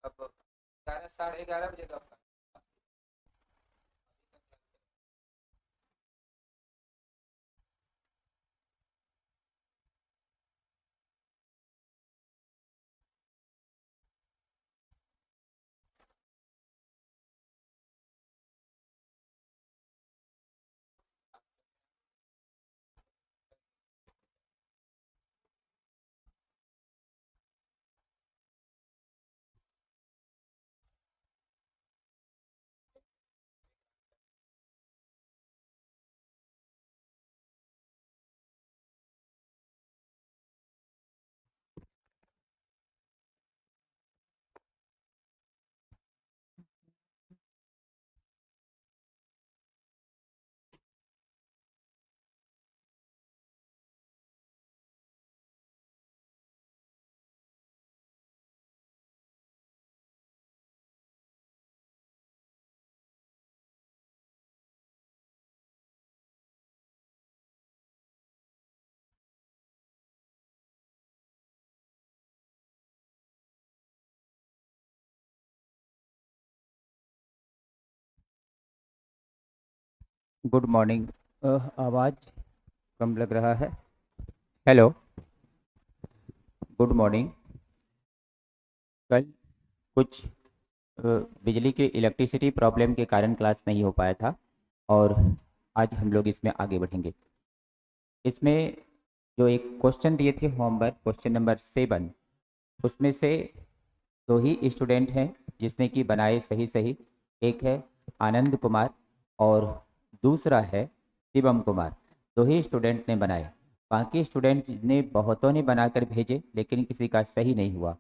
अब 11 11:30 बजे का आपका। Good morning. आवाज़ कम लग रहा है। हेलो। Good morning. कल कुछ बिजली के इलेक्ट्रिसिटी प्रॉब्लम के कारण क्लास नहीं हो पाया था, और आज हम लोग इसमें आगे बढ़ेंगे। इसमें जो एक क्वेश्चन दिए थे होमवर्क क्वेश्चन नंबर 7, उसमें से दो ही स्टूडेंट हैं जिसने कि बनाए सही सही। एक है आनंद कुमार और दूसरा है शिवम कुमार। दो ही स्टूडेंट ने बनाए। बाकी स्टूडेंट ने बहुतों ने बनाकर भेजे, लेकिन किसी का सही नहीं हुआ।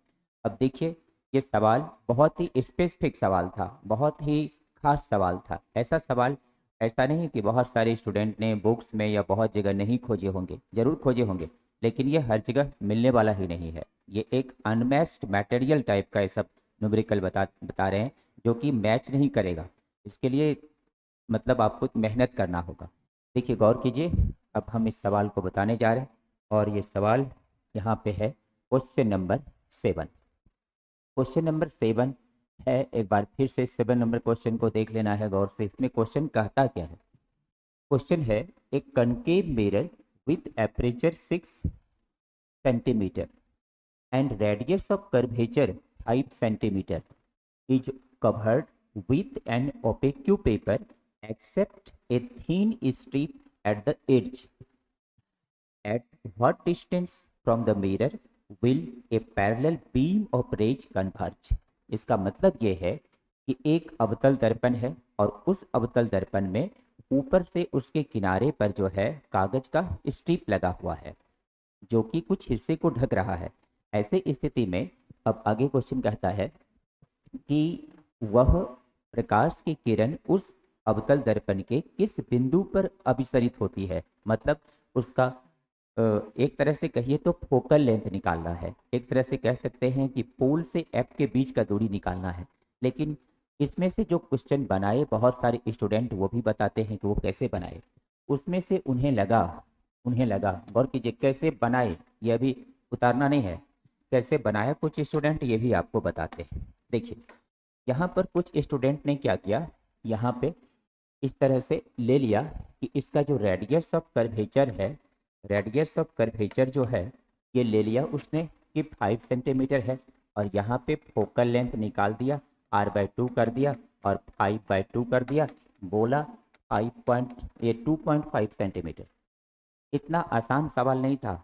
अब देखिए, ये सवाल बहुत ही स्पेसिफिक सवाल था, बहुत ही खास सवाल था। ऐसा सवाल ऐसा नहीं कि बहुत सारे स्टूडेंट ने बुक्स में या बहुत जगह नहीं खोजे होंगे, जरूर खोजे होंगे, लेकिन ये हर जगह मिलने वाला ही नहीं है। ये एक अनमैच्ड मटेरियल टाइप का ये सब न्यूमेरिकल बता बता रहे हैं, जो कि मैच नहीं करेगा। इसके लिए मतलब आपको मेहनत करना होगा। देखिए, गौर कीजिए। अब हम इस सवाल को बताने जा रहे हैं, और ये सवाल यहाँ पे है क्वेश्चन नंबर 7। क्वेश्चन नंबर 7 है। एक बार फिर से 7 नंबर क्वेश्चन को देख लेना है गौर से। इसमें क्वेश्चन कहता क्या है। क्वेश्चन है, एक concave mirror with aperture 6 cm and radius of curvature 5 centimeter is covered with an opaque paper except a thin strip at the edge. At what distance from the mirror will a parallel beam of rays converge? इसका मतलब ये है कि एक अवतल दर्पण है, और उस अवतल दर्पण में ऊपर से उसके किनारे पर जो है कागज का स्ट्रिप लगा हुआ है, जो कि कुछ हिस्से को ढक रहा है। ऐसे स्थिति में अब आगे क्वेश्चन कहता है कि वह प्रकाश की किरण उस अवतल दर्पण के किस बिंदु पर अभिसरित होती है। मतलब उसका एक तरह से कहिए तो फोकल लेंथ निकालना है। एक तरह से कह सकते हैं कि पोल से एप के बीच का दूरी निकालना है। लेकिन इसमें से जो क्वेश्चन बनाए बहुत सारे स्टूडेंट, वो भी बताते हैं कि वो कैसे बनाए। उसमें से उन्हें लगा गौर कीजिए कैसे बनाए, ये अभी उतारना नहीं है। कैसे बनाया कुछ स्टूडेंट, ये भी आपको बताते हैं। देखिए, यहाँ पर कुछ स्टूडेंट ने क्या किया, यहाँ पे इस तरह से ले लिया कि इसका जो रेडियस ऑफ कर्वेचर है, रेडियस ऑफ कर्वेचर जो है, ये ले लिया उसने कि 5 सेंटीमीटर है, और यहाँ पे फोकल लेंथ निकाल दिया, r/2 कर दिया और 5/2 कर दिया। बोला 2.5 सेंटीमीटर। इतना आसान सवाल नहीं था।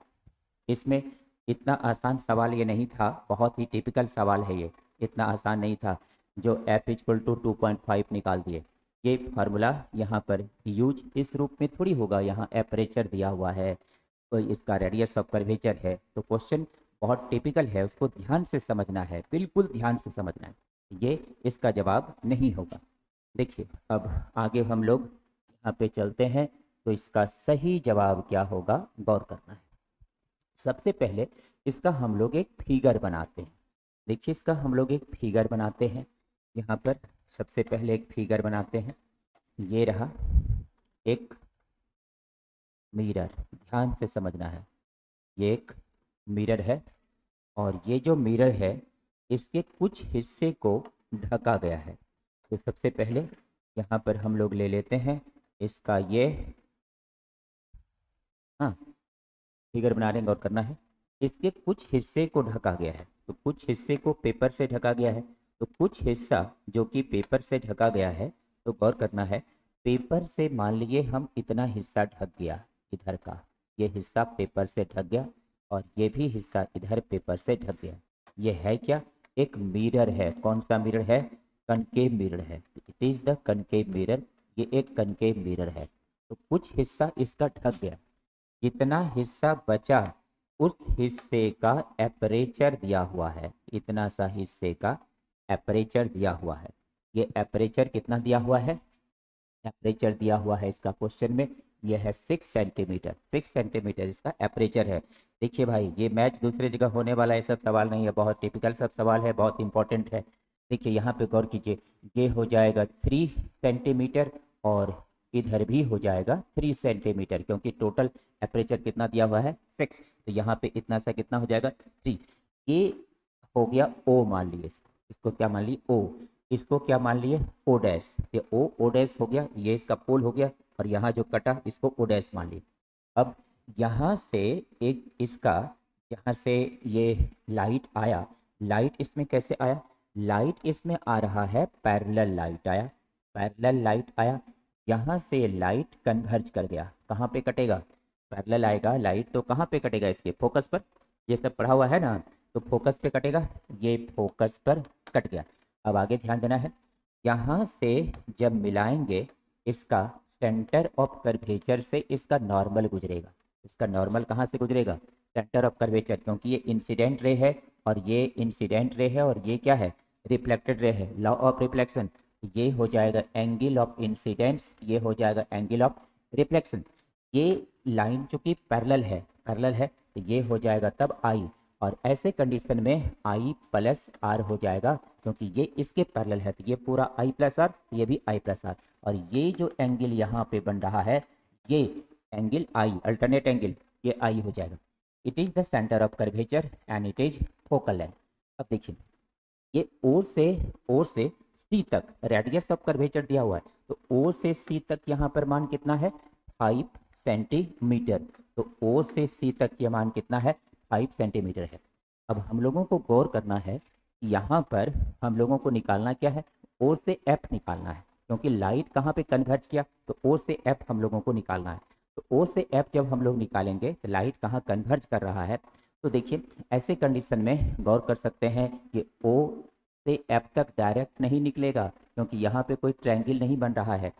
इसमें इतना आसान सवाल ये नहीं था, बहुत ही टिपिकल सवाल है ये। इतना आसान नहीं था जो f = 2.5 निकाल दिए। ये फार्मूला यहाँ पर यूज इस रूप में थोड़ी होगा। यहाँ एपरेचर दिया हुआ है, तो इसका रेडियस ऑफ कर्वेचर है, तो क्वेश्चन बहुत टिपिकल है, उसको ध्यान से समझना है, बिल्कुल ध्यान से समझना है। ये इसका जवाब नहीं होगा। देखिए, अब आगे हम लोग यहाँ पे चलते हैं, तो इसका सही जवाब क्या होगा, गौर करना है। सबसे पहले इसका हम लोग एक फिगर बनाते हैं। देखिए, इसका हम लोग एक फिगर बनाते हैं। यहाँ पर सबसे पहले एक फिगर बनाते हैं। ये रहा एक मिरर, ध्यान से समझना है। ये एक मिरर है, और ये जो मिरर है, इसके कुछ हिस्से को ढका गया है। तो सबसे पहले यहाँ पर हम लोग ले लेते हैं इसका ये, हाँ फिगर बना रहे हैं, गौर करना है। इसके कुछ हिस्से को ढका गया है, तो कुछ हिस्से को पेपर से ढका गया है। तो कुछ हिस्सा जो कि पेपर से ढका गया है, तो गौर करना है, पेपर से मान लीजिए हम इतना हिस्सा ढक गया, इधर का ये हिस्सा पेपर से ढक गया और ये भी हिस्सा इधर पेपर से ढक गया। ये है क्या? एक मिरर है। कौन सा मिरर है? कनकेव मिरर है। It is the concave mirror. ये एक कनकेव मिरर है। तो कुछ हिस्सा इसका ढक गया, जितना हिस्सा बचा उस हिस्से का एपरेचर दिया हुआ है। इतना सा हिस्से का एपरेचर दिया हुआ है। ये एपरेचर कितना दिया हुआ है? एपरेचर दिया हुआ है इसका क्वेश्चन में, यह है 6 सेंटीमीटर। 6 सेंटीमीटर इसका एपरेचर है। देखिए भाई, ये मैच दूसरी जगह होने वाला है, सब सवाल नहीं है, बहुत टिपिकल सब सवाल है, बहुत इंपॉर्टेंट है। देखिए यहाँ पे गौर कीजिए, ये हो जाएगा 3 सेंटीमीटर और इधर भी हो जाएगा 3 सेंटीमीटर, क्योंकि टोटल एपरेचर कितना दिया हुआ है? 6। तो यहाँ पे इतना सा कितना हो जाएगा? 3। ये हो गया ओ, मान लिए इसको क्या मान लिए? ओ। इसको क्या मान लिए? O dash. ये ओ डैश हो गया, ये इसका पोल हो गया, और यहाँ जो कटा इसको ओ डैश मान लिए। अब यहाँ से एक इसका, यहाँ से ये लाइट आया, लाइट इसमें कैसे आया? लाइट इसमें आ रहा है पैरेलल लाइट आया, पैरेलल लाइट आया। यहाँ से लाइट कन्वर्ज कर गया, कहाँ पे कटेगा? पैरेलल आएगा लाइट तो कहाँ पे कटेगा? इसके फोकस पर। ये सब पढ़ा हुआ है ना, तो फोकस पे कटेगा, ये फोकस पर कट गया। अब आगे ध्यान देना है, यहाँ से जब मिलाएंगे इसका सेंटर ऑफ कर्वेचर से इसका नॉर्मल गुजरेगा। इसका नॉर्मल कहाँ से गुजरेगा? सेंटर ऑफ कर्वेचर, क्योंकि ये इंसिडेंट रे है और ये इंसिडेंट रे है और ये क्या है? रिफ्लेक्टेड रे है। लॉ ऑफ रिफ्लेक्शन, ये हो जाएगा एंगल ऑफ इंसिडेंस, ये हो जाएगा एंगल ऑफ रिफ्लेक्शन। ये लाइन चूंकि पैरेलल है, पैरेलल है, तो ये हो जाएगा तब आई, और ऐसे कंडीशन में आई प्लस आर हो जाएगा, क्योंकि ये इसके पैरेलल है, तो ये पूरा आई प्लस आर, ये भी आई प्लस आर, और ये जो एंगल यहाँ पे बन रहा है ये एंगल आई, अल्टरनेट एंगल, ये आई हो जाएगा। It is the centre of curvature and it is focal length. अब देखिए, ये ओ से सी तक रेडियस ऑफ कर्वेचर दिया हुआ है, तो ओ से सी तक यहाँ पर मान कितना है? 5 सेंटीमीटर। तो ओ से सी तक ये मान कितना है? 5 सेंटीमीटर है। अब हम लोगों को गौर करना है कि यहाँ पर हम लोगों को निकालना क्या है? ओ से एफ निकालना है, क्योंकि लाइट कहाँ पे कन्वर्ज किया, तो ओ से एफ हम लोगों को निकालना है। तो ओ से एफ जब हम लोग निकालेंगे तो लाइट कहाँ कन्वर्ज कर रहा है? तो देखिए, ऐसे कंडीशन में गौर कर सकते हैं कि ओ से एफ तक डायरेक्ट नहीं निकलेगा, क्योंकि यहाँ पे कोई ट्रायंगल नहीं बन रहा है,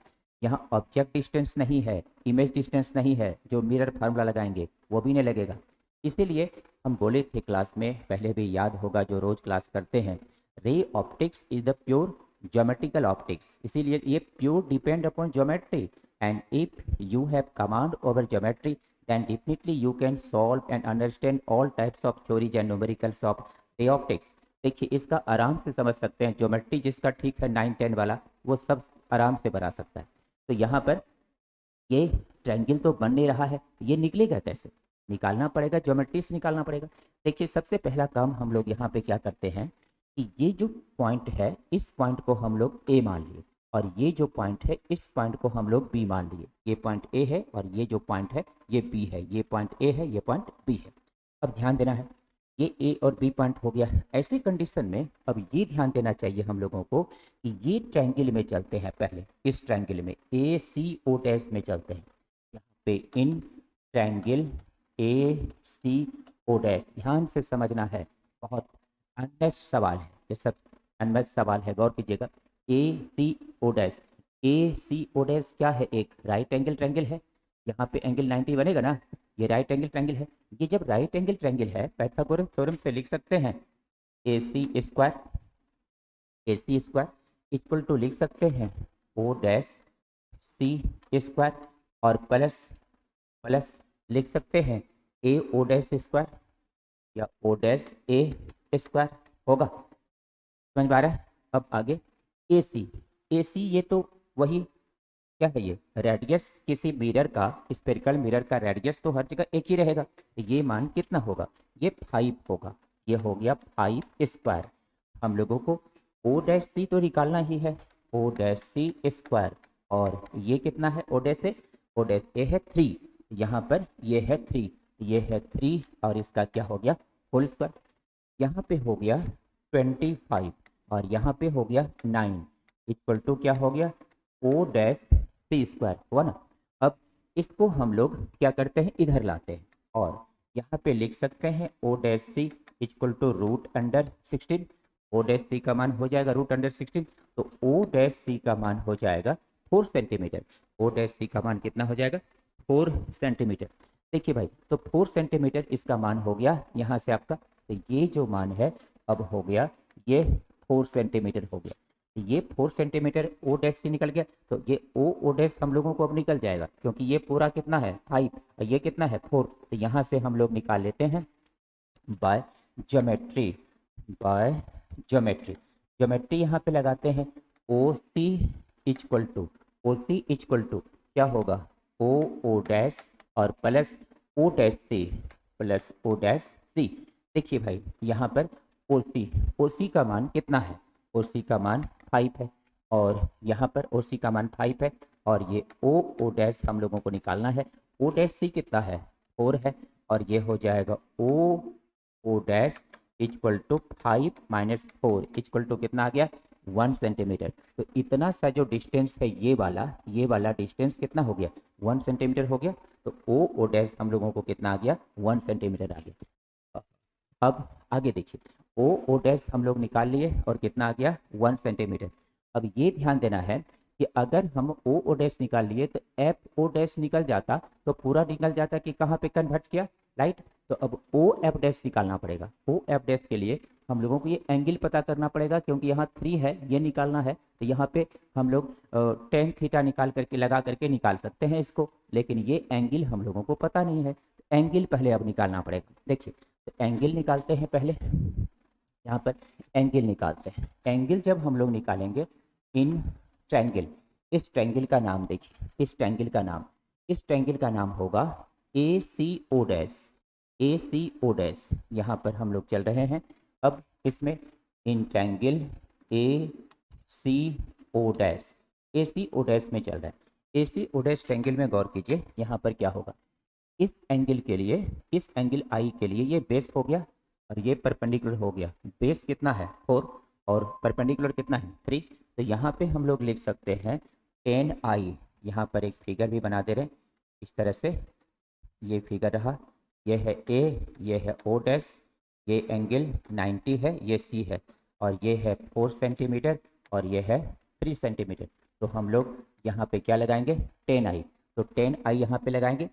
यहाँ ऑब्जेक्ट डिस्टेंस नहीं है, इमेज डिस्टेंस नहीं है, जो मिरर फार्मूला लगाएंगे वो भी नहीं लगेगा। इसीलिए हम बोले थे क्लास में, पहले भी याद होगा जो रोज क्लास करते हैं, ray optics is the pure geometrical optics. इसीलिए ये pure depend upon geometry, and if you have command over geometry then definitely you can solve and understand all types of theories and numericals of ray optics। देखिए, इसका आराम से समझ सकते हैं, geometry जिसका ठीक है 9-10 वाला, वो सब आराम से बना सकता है। तो यहाँ पर ये ट्रायंगल तो बन नहीं रहा है, ये निकलेगा कैसे? निकालना पड़ेगा, ज्योमेट्री से निकालना पड़ेगा। देखिए, सबसे पहला काम हम लोग यहाँ पे क्या करते हैं कि ये जो पॉइंट है, इस पॉइंट को हम लोग ए मान लिए, और ये जो पॉइंट है इस पॉइंट को हम लोग बी मान लिए। ये पॉइंट ए है और ये जो पॉइंट है ये बी है, ये पॉइंट ए है, ये पॉइंट बी है। अब ध्यान देना है, ये ए और बी पॉइंट हो गया। ऐसी कंडीशन में अब ये ध्यान देना चाहिए हम लोगों को कि ये ट्रायंगल में चलते हैं, पहले इस ट्रायंगल में ए सी ओ डैश में चलते हैं। यहाँ पे इन triangle A C O dash, ध्यान से समझना है, बहुत अननेस्ट सवाल है, ये सब अननेस्ट सवाल है, गौर कीजिएगा। ए C O dash, A C O dash क्या है? एक राइट एंगल ट्रायंगल है। यहाँ पे एंगल 90 बनेगा ना, ये राइट एंगल ट्रायंगल है। ये जब राइट एंगल ट्रायंगल है, पाइथागोरस थ्योरम से लिख सकते हैं ए सी स्क्वायर इक्वल टू लिख सकते हैं ओ डैश सी स्क्वायर, और प्लस प्लस लिख सकते हैं ए ओ डैश स्क्वायर या ओ डैश ए स्क्वायर, होगा? समझ में आ रहा है? अब आगे ए सी, ये तो वही क्या है, ये रेडियस किसी मिरर का, स्फेरिकल मिरर का रेडियस तो हर जगह एक ही रहेगा। तो ये मान कितना होगा? ये 5 होगा, ये हो गया 5 स्क्वायर। हम लोगों को ओ डैश सी तो निकालना ही है, ओ डैश सी स्क्वायर, और ये कितना है ओ डैश ए, ओ डैश ए है 3, यहाँ पर ये है 3, ये है 3 और इसका क्या हो गया होल स्क्वायर, यहाँ पे हो गया 25 और यहाँ पे हो गया 9 इक्वल टू क्या हो गया ओ डैश सी स्क्वायर हुआ ना। अब इसको हम लोग क्या करते हैं इधर लाते हैं और यहाँ पे लिख सकते हैं O dash C equal to root under 16, O dash C का मान हो जाएगा रूट अंडर 16, तो ओ डैश सी का मान हो जाएगा 4 सेंटीमीटर, ओ डैश सी का मान कितना हो जाएगा 4 सेंटीमीटर। देखिए भाई तो 4 सेंटीमीटर इसका मान हो गया यहाँ से आपका, तो ये जो मान है अब हो गया ये 4 सेंटीमीटर हो गया, तो ये 4 सेंटीमीटर ओ डैश से निकल गया, तो ये ओ डैश हम लोगों को अब निकल जाएगा क्योंकि ये पूरा कितना है 5 और ये कितना है 4, तो यहाँ से हम लोग निकाल लेते हैं by geometry, by geometry, geometry यहाँ पे लगाते हैं O C equal to, O C equal to क्या होगा ओ डैश और plus O dash C plus O dash C. देखिए भाई यहाँ पर ओ सी का मान कितना है, ओ सी का मान 5 है और यहाँ पर ओ सी का मान 5 है और ये ओ डैश हम लोगों को निकालना है, ओ डैश सी कितना है 4 है और ये हो जाएगा O dash equal to 5 minus 4 equal to कितना आ गया 1 सेंटीमीटर। तो इतना सा जो डिस्टेंस है ये वाला डिस्टेंस कितना हो गया 1 सेंटीमीटर हो गया, तो ओ डैश हम लोगों को कितना आ गया 1 सेंटीमीटर आ गया। अब आगे देखिए ओ डैश हम लोग निकाल लिए और कितना आ गया 1 सेंटीमीटर। अब ये ध्यान देना है कि अगर हम ओ डैश निकाल लिए तो एफ ओ डैश निकल जाता तो पूरा निकल जाता कि कहाँ पे कन्वर्ट किया राइट, तो अब ओ एफ डैश निकालना पड़ेगा। ओ एफ डैश के लिए हम लोगों को ये एंगल पता करना पड़ेगा क्योंकि यहाँ 3 है ये निकालना है, तो यहाँ पे हम लोग टेन थीटा निकाल करके लगा करके निकाल सकते हैं इसको, लेकिन ये एंगल हम लोगों को पता नहीं है, एंगल पहले अब निकालना पड़ेगा। देखिए तो एंगल निकालते हैं पहले, यहाँ पर एंगल निकालते हैं। एंगल जब हम लोग निकालेंगे इन ट्रायंगल, इस ट्रायंगल का नाम देखिए, इस ट्रायंगल का नाम होगा ए C O dash, A C O dash यहाँ पर हम लोग चल रहे हैं। अब इसमें इन triangle A C O dash, A C O dash में चल रहा है, ए सी ओ डैश ट्रायंगल में गौर कीजिए यहाँ पर क्या होगा, इस एंगल के लिए, इस एंगल आई के लिए ये बेस हो गया और ये परपेंडिकुलर हो गया, बेस कितना है 4 और परपेंडिकुलर कितना है 3, तो यहाँ पे हम लोग लिख सकते हैं 10 आई, यहाँ पर एक फिगर भी बना दे रहे हैं इस तरह से, ये फिगर रहा, ये है ए, ये है ओ डैश, ये एंगल 90 है, ये सी है और ये है 4 सेंटीमीटर और ये है 3 सेंटीमीटर, तो हम लोग यहाँ पे क्या लगाएंगे 10 आई, तो 10 आई यहाँ पे लगाएंगे,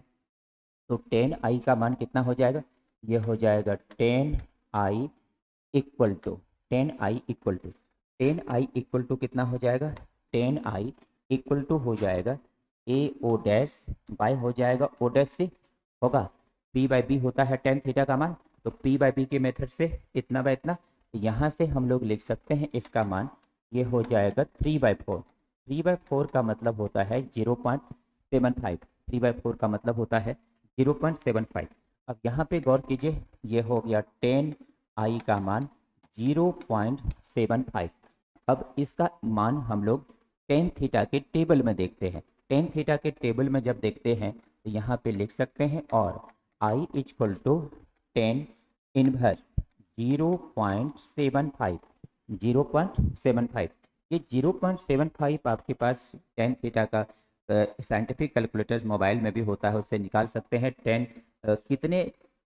तो 10 आई का मान कितना हो जाएगा, ये हो जाएगा 10 I equal to 10 I equal to 10 I equal to कितना हो जाएगा 10 आई इक्वल टू हो जाएगा ए ओ डैश बाय हो जाएगा ओ डैश सी होगा, पी बाई बी होता है टेन थीटा का मान, तो पी बाई बी के मेथड से इतना बाय इतना, यहाँ से हम लोग लिख सकते हैं इसका मान ये हो जाएगा 3/4, 3/4 का मतलब होता है 0.75, 3/4 का मतलब होता है 0.75। अब यहाँ पे गौर कीजिए ये हो गया 10 आई का मान 0.75। अब इसका मान हम लोग टेन थीटा के टेबल में देखते हैं, टेन थीटा के टेबल में जब देखते हैं तो यहाँ पे लिख सकते हैं और आई इक्वल टू 10 इनवर्स 0.75, 0.75, ये 0.75 आपके पास टेन थीटा का साइंटिफिक कैलकुलेटर मोबाइल में भी होता है, उससे निकाल सकते हैं 10 कितने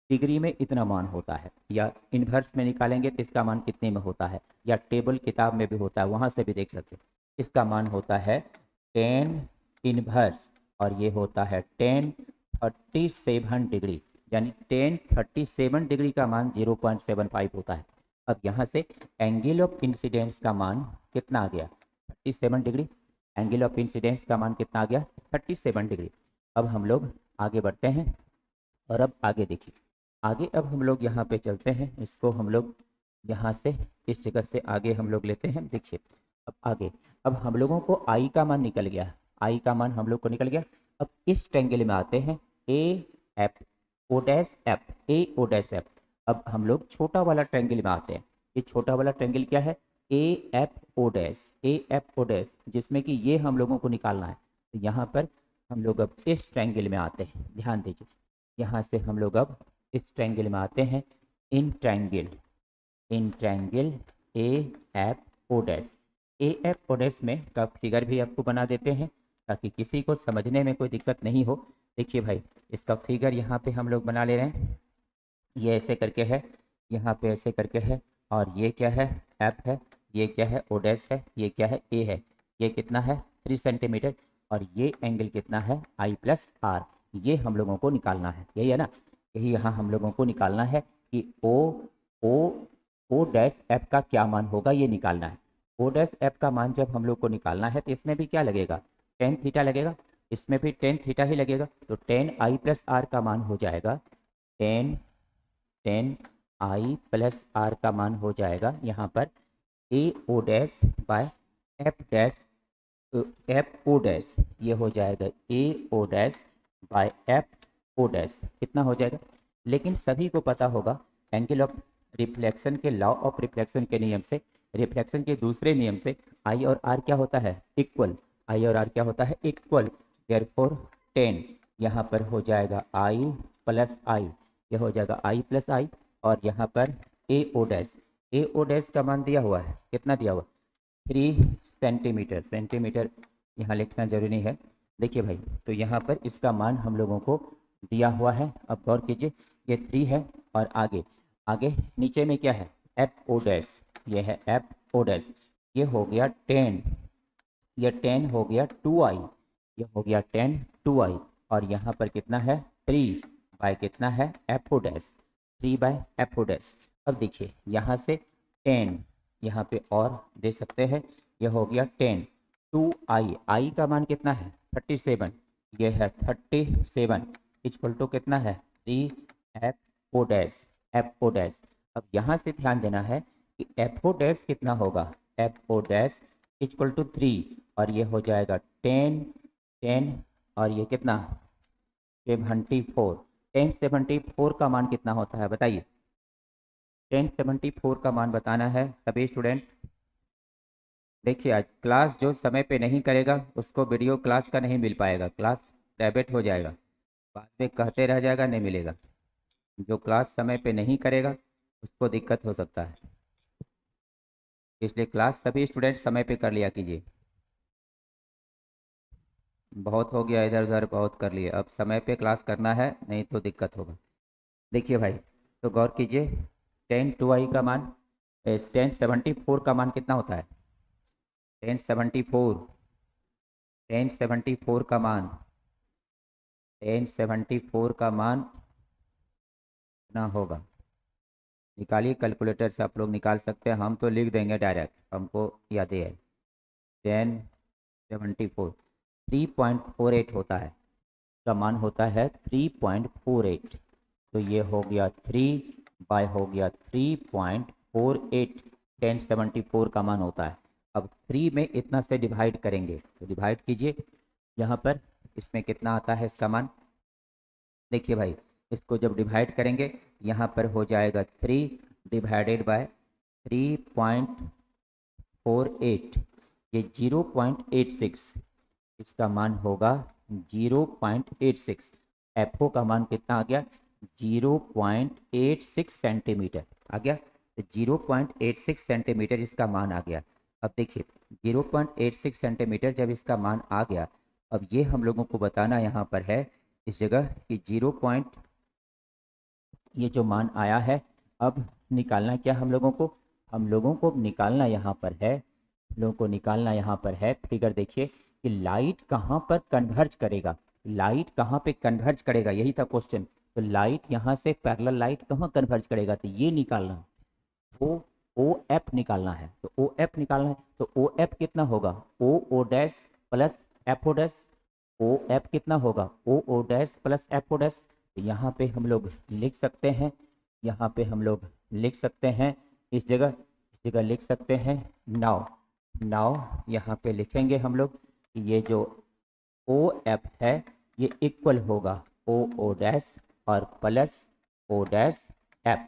डिग्री में इतना मान होता है, या इन्वर्स में निकालेंगे तो इसका मान कितने में होता है, या टेबल किताब में भी होता है वहाँ से भी देख सकते हैं। इसका मान होता है 10 इन्वर्स और ये होता है 1037 डिग्री, यानी 1037 डिग्री का मान 0.75 होता है। अब यहाँ से एंगल ऑफ इंसिडेंस का मान कितना आ गया 37 डिग्री, एंगल ऑफ इंसिडेंस का मान कितना आ गया 37 डिग्री। अब हम लोग आगे बढ़ते हैं और अब आगे देखिए, आगे अब हम लोग यहाँ पे चलते हैं, इसको हम लोग यहाँ से इस जगह से आगे हम लोग लेते हैं। देखिए अब आगे, अब हम लोगों को आई का मान निकल गया, आई का मान हम लोग को निकल गया। अब इस ट्रायंगल में आते हैं A F O dash F, A O dash F. अब हम लोग छोटा वाला ट्रायंगल में आते हैं, ये छोटा वाला ट्रायंगल क्या है, A F O dash, A F O dash, जिसमें कि ये हम लोगों को निकालना है। तो यहाँ पर हम लोग अब इस ट्रायंगल में आते हैं, ध्यान दीजिए, यहाँ से हम लोग अब इस ट्रायंगल में आते हैं, इन triangle A F O dash. A F O dash में का फिगर भी आपको बना देते हैं ताकि किसी को समझने में कोई दिक्कत नहीं हो। देखिए भाई, इसका फिगर यहाँ पे हम लोग बना ले रहे हैं, ये ऐसे करके है, यहाँ पे ऐसे करके है, और ये क्या है, एफ है, ये क्या है, ओ डैश है, ये क्या है, ए है। ये कितना है, 3 सेंटीमीटर, और ये एंगल कितना है, आई प्लस आर। ये हम लोगों को निकालना है, यही है ना, यही यहाँ हम लोगों को निकालना है कि ओ ओ डैश एफ का क्या मान होगा, ये निकालना है। ओ डैश एफ का मान जब हम लोग को निकालना है तो इसमें भी क्या लगेगा, टेन थीटा लगेगा, इसमें भी टेन थीटा ही लगेगा। तो टेन आई प्लस आर का मान हो जाएगा, टेन आई प्लस आर का मान हो जाएगा यहाँ पर A O dash by F dash, F O dash, ये हो जाएगा A O dash by F O dash, कितना हो जाएगा। लेकिन सभी को पता होगा एंगल ऑफ रिफ्लेक्शन के लॉ ऑफ रिफ्लेक्शन के नियम से, रिफ्लेक्शन के दूसरे नियम से आई और आर क्या होता है, इक्वल, आई और आर क्या होता है, इक्वल। देयरफॉर 10 यहाँ पर हो जाएगा आई प्लस आई, ये हो जाएगा आई प्लस आई, और यहाँ पर A O dash, A O dash का मान दिया हुआ है, कितना दिया हुआ, 3 सेंटीमीटर, सेंटीमीटर यहाँ लिखना जरूरी है। देखिए भाई, तो यहाँ पर इसका मान हम लोगों को दिया हुआ है। अब गौर कीजिए, ये 3 है, और आगे आगे नीचे में क्या है, एफ ओ डैश, ये है एफ ओ डैश, ये हो गया 10, ये 10 हो गया 2i, ये हो गया 10 2i, और यहाँ पर कितना है, 3 बाय कितना है, F O dash, 3 by F O dash. अब देखिए यहाँ से 10 यहाँ पे और दे सकते हैं, ये हो गया 10 2i, आई का मान कितना है, 37, ये है 37 इक्वल टू कितना है, 3 F O dash, F O dash. अब यहाँ से ध्यान देना है कि एफ ओ डैश कितना होगा, F O dash equal to 3, और ये हो जाएगा 10 और ये कितना, 74, 1074 का मान कितना होता है बताइए, 1074 का मान बताना है सभी स्टूडेंट। देखिए, आज क्लास जो समय पे नहीं करेगा उसको वीडियो क्लास का नहीं मिल पाएगा, क्लास प्राइवेट हो जाएगा, बाद में कहते रह जाएगा नहीं मिलेगा। जो क्लास समय पे नहीं करेगा उसको दिक्कत हो सकता है, इसलिए क्लास सभी स्टूडेंट समय पे कर लिया कीजिए। बहुत हो गया इधर उधर, बहुत कर लिए, अब समय पे क्लास करना है, नहीं तो दिक्कत होगा। देखिए भाई, तो गौर कीजिए, 10 2i का मान, 1074 का मान कितना होता है, 1074, 1074 का मान, 1074 का मान कितना होगा, निकालिए कैलकुलेटर से, आप लोग निकाल सकते हैं, हम तो लिख देंगे डायरेक्ट, हमको याद है। 1074 3.48 होता है, का मान होता है 3.48, तो ये हो गया 3 बाय हो गया 3.48, 1074 का मान होता है। अब 3 में इतना से डिवाइड करेंगे, तो डिवाइड कीजिए, यहाँ पर इसमें कितना आता है इसका मान, देखिए भाई, इसको जब डिवाइड करेंगे यहाँ पर हो जाएगा 3 डिवाइडेड बाय 3.48, ये 0.86, इसका मान होगा 0.86, एफओ का मान कितना आ गया, 0.86 सेंटीमीटर आ गया, तो 0.86 सेंटीमीटर इसका मान आ गया। अब देखिए 0.86 सेंटीमीटर जब इसका मान आ गया, अब ये हम लोगों को बताना यहाँ पर है इस जगह कि ये जो मान आया है, अब निकालना क्या हम लोगों को निकालना यहाँ पर है, लोगों को निकालना यहाँ पर है फिगर। देखिए कि लाइट कहाँ पर कन्वर्ज करेगा, लाइट कहाँ पे कन्वर्ज करेगा, यही था क्वेश्चन। तो लाइट यहाँ से पैरेलल लाइट कहाँ कन्वर्ज करेगा, तो ये निकालना है, ओ एफ निकालना है, तो ओ एफ निकालना है, तो ओ एफ कितना होगा, O dash plus F O dash, O F कितना होगा, O dash plus F O dash. तो यहाँ पे हम लोग लिख सकते हैं, यहाँ पे हम लोग लिख सकते हैं, इस जगह लिख सकते हैं, नाउ यहाँ पे लिखेंगे हम लोग कि ये जो ओ एफ है ये इक्वल होगा ओ डैश और plus O dash F.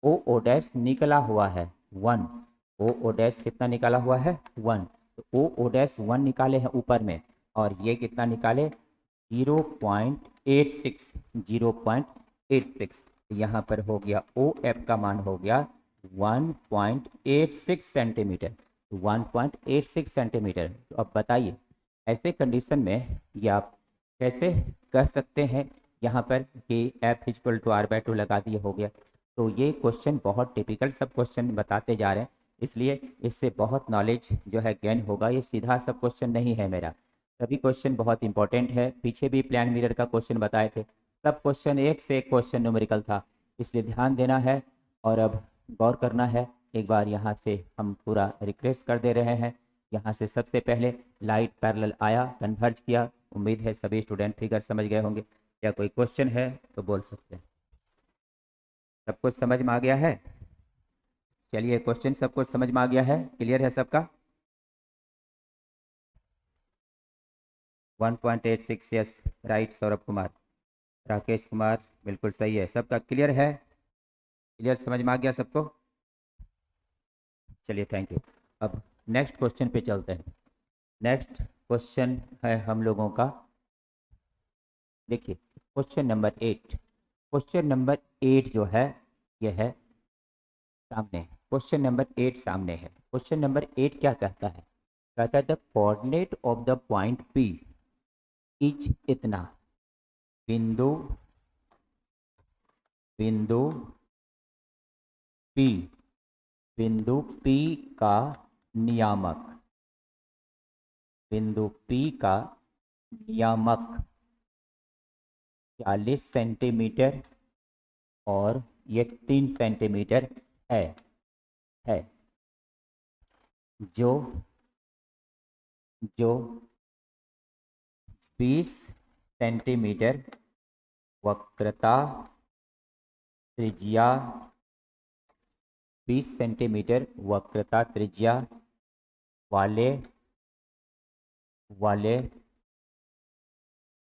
O dash निकला हुआ है, 1, ओ डैश कितना निकाला हुआ है 1, तो ओ डैश 1 निकाले हैं ऊपर में, और ये कितना निकाले 0.86, 0.86। यहाँ पर हो गया ओ एफ का मान हो गया 1.86 सेंटीमीटर, 1.86 सेंटीमीटर। तो अब बताइए ऐसे कंडीशन में ये आप कैसे कह सकते हैं यहाँ पर कि F equal to R by two लगा दिए हो गया। तो ये क्वेश्चन बहुत टिपिकल सब क्वेश्चन बताते जा रहे हैं, इसलिए इससे बहुत नॉलेज जो है गेन होगा। ये सीधा सब क्वेश्चन नहीं है मेरा, सभी क्वेश्चन बहुत इंपॉर्टेंट है। पीछे भी प्लान मिरर का क्वेश्चन बताए थे, सब क्वेश्चन एक से एक क्वेश्चन न्यूमेरिकल था, इसलिए ध्यान देना है और अब गौर करना है। एक बार यहाँ से हम पूरा रिक्वेस्ट कर दे रहे हैं। यहाँ से सबसे पहले लाइट पैरेलल आया, कन्वर्ज किया। उम्मीद है सभी स्टूडेंट फिगर समझ गए होंगे। या कोई क्वेश्चन है तो बोल सकते हैं। सब कुछ समझ में आ गया है? चलिए क्वेश्चन सब कुछ समझ में आ गया है, क्लियर है सबका? 1.86, यस राइट। सौरभ कुमार, राकेश कुमार, बिल्कुल सही है। सबका क्लियर है? क्लियर, समझ में आ गया सबको? चलिए थैंक यू। अब नेक्स्ट क्वेश्चन पे चलते हैं। नेक्स्ट क्वेश्चन है हम लोगों का, देखिए क्वेश्चन नंबर 8। क्वेश्चन नंबर 8 जो है ये है सामने, क्वेश्चन नंबर 8 सामने है। क्वेश्चन नंबर 8 क्या कहता है? कहता है the coordinate of the point P is इतना। बिंदु बिंदु P, बिंदु P का नियामक, बिंदु P का नियामक 40 सेंटीमीटर और ये 3 सेंटीमीटर है जो 20 सेंटीमीटर वक्रता त्रिज्या, 20 सेंटीमीटर वक्रता त्रिज्या वाले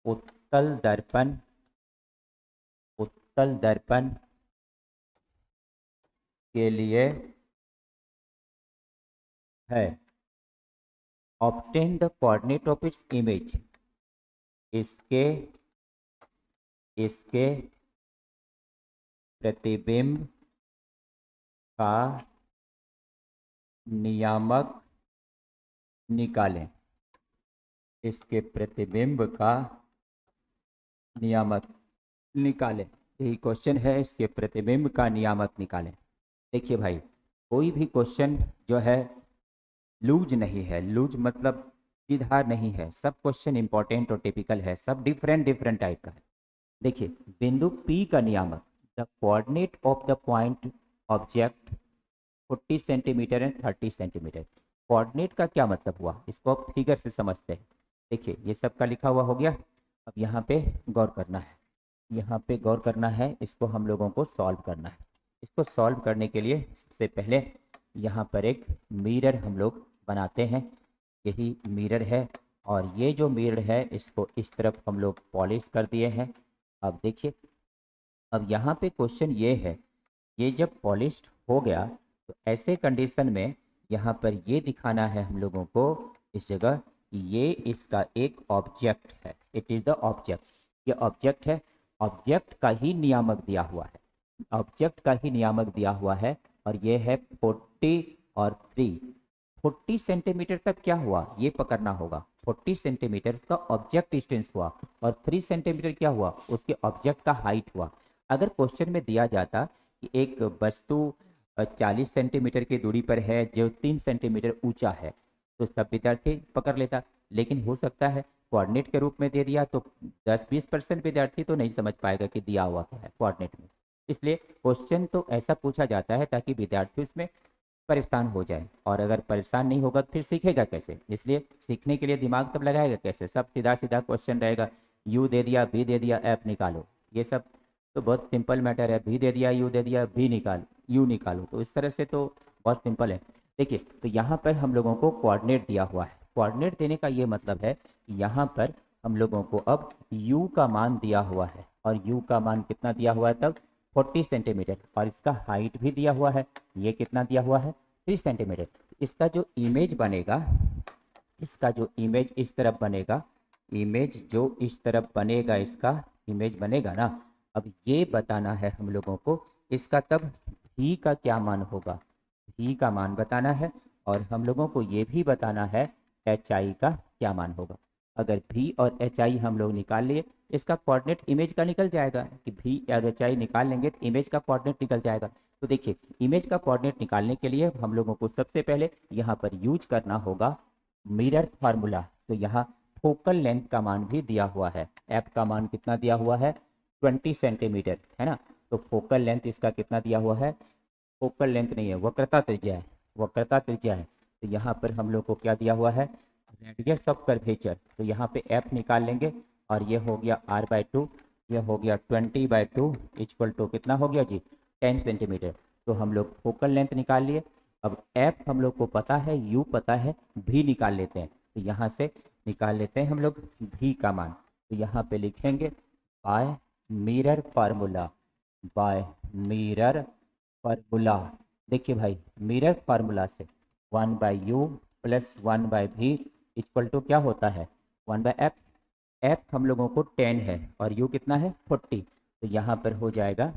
उत्तल दर्पण के लिए है। Obtain the coordinate of its image. इसके प्रतिबिंब का नियामक निकालें। इसके प्रतिबिंब का नियामक निकालें, यही क्वेश्चन है। इसके प्रतिबिंब का नियामक निकालें। देखिए भाई, कोई भी क्वेश्चन जो है लूज नहीं है, लूज मतलब सीधा नहीं है। सब क्वेश्चन इंपॉर्टेंट और टिपिकल है, सब डिफरेंट टाइप का है। देखिए बिंदु P का नियामक, the coordinate of the point object 40 centimetre and 30 centimetre. Coordinate का क्या मतलब हुआ, इसको आप फिगर से समझते हैं। देखिए ये सब का लिखा हुआ हो गया। अब यहाँ पे गौर करना है, यहाँ पे गौर करना है, इसको हम लोगों को सॉल्व करना है। इसको सॉल्व करने के लिए सबसे पहले यहाँ पर एक मिरर हम लोग बनाते हैं। यही मिरर है, और ये जो मिरर है इसको इस तरफ हम लोग पॉलिश कर दिए हैं। अब देखिए, अब यहाँ पे क्वेश्चन ये है, ये जब पॉलिश्ड हो गया तो ऐसे कंडीशन में यहाँ पर ये दिखाना है हम लोगों को इस जगह, ये इसका एक ऑब्जेक्ट है। इट इज़ द ऑब्जेक्ट, ये ऑब्जेक्ट है। ऑब्जेक्ट का ही नियामक दिया हुआ है, ऑब्जेक्ट का ही नियामक दिया हुआ है। और ये है 40 और 3। 40 सेंटीमीटर तक क्या हुआ ये पकड़ना होगा। 40 सेंटीमीटर का ऑब्जेक्ट डिस्टेंस हुआ, और 3 सेंटीमीटर क्या हुआ, उसके ऑब्जेक्ट का हाइट हुआ। अगर क्वेश्चन में दिया जाता कि एक वस्तु 40 सेंटीमीटर की दूरी पर है जो 3 सेंटीमीटर ऊंचा है, तो सब विद्यार्थी पकड़ लेता। लेकिन हो सकता है कोऑर्डिनेट के रूप में दे दिया तो 10-20% विद्यार्थी तो नहीं समझ पाएगा कि दिया हुआ क्या है कोऑर्डिनेट में। इसलिए क्वेश्चन तो ऐसा पूछा जाता है ताकि विद्यार्थी उसमें परेशान हो जाए, और अगर परेशान नहीं होगा तो फिर सीखेगा कैसे। इसलिए सीखने के लिए दिमाग तब लगाएगा कैसे। सब सीधा सीधा क्वेश्चन रहेगा, यू दे दिया, बी दे दिया, एफ निकालो। ये सब तो बहुत सिंपल मैटर है। बी दे दिया, यू दे दिया, बी निकाल, यू निकालो। तो इस तरह से तो बहुत सिंपल है। देखिए तो यहाँ पर हम लोगों को कोऑर्डिनेट दिया हुआ है। कोऑर्डिनेट देने का ये मतलब है कि यहाँ पर हम लोगों को अब u का मान दिया हुआ है, और u का मान कितना दिया हुआ है तब 40 सेंटीमीटर, और इसका हाइट भी दिया हुआ है, ये कितना दिया हुआ है 3 सेंटीमीटर। इसका जो इमेज बनेगा, इसका जो इमेज इस तरफ बनेगा, इमेज जो इस तरफ बनेगा, इसका इमेज बनेगा ना, अब ये बताना है हम लोगों को इसका तब भी का क्या मान होगा, भी का मान बताना है, और हम लोगों को ये भी बताना है एच आई का क्या मान होगा। अगर भी और एच आई हम लोग निकाल लिए, इसका कोऑर्डिनेट इमेज का निकल जाएगा, कि भी और एच आई निकाल लेंगे तो इमेज का कोऑर्डिनेट निकल जाएगा। तो देखिए, इमेज का कोऑर्डिनेट निकालने के लिए हम लोगों को सबसे पहले यहाँ पर यूज करना होगा मिरर फार्मूला। तो यहाँ फोकल लेंथ का मान भी दिया हुआ है, एफ का मान कितना दिया हुआ है 20 सेंटीमीटर, है ना। तो फोकल लेंथ इसका कितना दिया हुआ है, फोकल लेंथ नहीं है, वक्रता त्रिज्या है, वक्रता त्रिज्या है। तो यहाँ पर हम लोग को क्या दिया हुआ है, रेडियस ऑफ कर्वेचर। तो यहाँ पे एफ निकाल लेंगे, और ये हो गया r/2, ये हो गया 20/2 इक्वल टू कितना हो गया जी 10 सेंटीमीटर। तो हम लोग फोकल लेंथ निकाल लिए। अब एफ हम लोग को पता है, यू पता है, भी निकाल लेते हैं। तो यहाँ से निकाल लेते हैं हम लोग भी का मान। तो यहाँ पे लिखेंगे by mirror formula, by mirror formula. देखिए भाई, मिरर फार्मूला से 1/u plus 1/v equal to क्या होता है 1/f। एफ हम लोगों को 10 है और यू कितना है 40। तो यहाँ पर हो जाएगा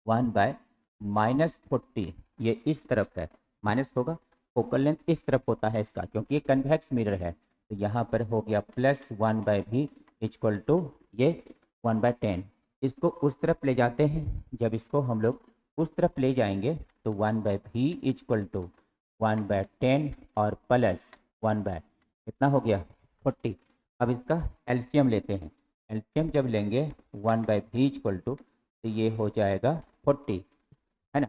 1/-40, ये इस तरफ है, माइनस होगा, फोकल लेंथ इस तरफ होता है इसका, क्योंकि ये कन्वेक्स मिरर है। तो यहाँ पर हो गया प्लस 1/v इक्वल टू ये 1/10। इसको उस तरफ ले जाते हैं, जब इसको हम लोग उस तरफ ले जाएंगे तो 1/v इक्वल टू 1/10 और प्लस 1/ कितना हो गया 40। अब इसका एलसीएम लेते हैं, एलसीएम जब लेंगे 1/v इक्वल टू, तो ये हो जाएगा 40, है ना।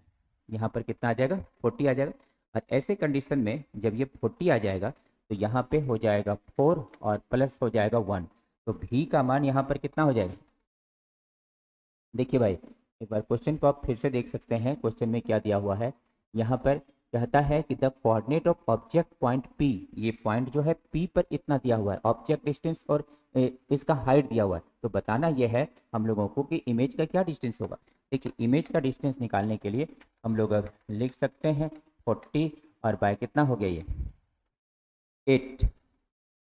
यहाँ पर कितना आ जाएगा 40 आ जाएगा। और ऐसे कंडीशन में जब ये 40 आ जाएगा, तो यहाँ पे हो जाएगा 4 और प्लस हो जाएगा 1। तो भी का मान यहाँ पर कितना हो जाएगा, देखिए भाई, एक बार क्वेश्चन को आप फिर से देख सकते हैं। क्वेश्चन में क्या दिया हुआ है, यहाँ पर कहता है कि the coordinate of object point P, ये पॉइंट जो है पी पर इतना दिया हुआ है, ऑब्जेक्ट डिस्टेंस और इसका हाइट दिया हुआ है। तो बताना यह है हम लोगों को कि इमेज का क्या डिस्टेंस होगा। देखिए, इमेज का डिस्टेंस निकालने के लिए हम लोग अब लिख सकते हैं 40 और बाय कितना हो गया ये 8,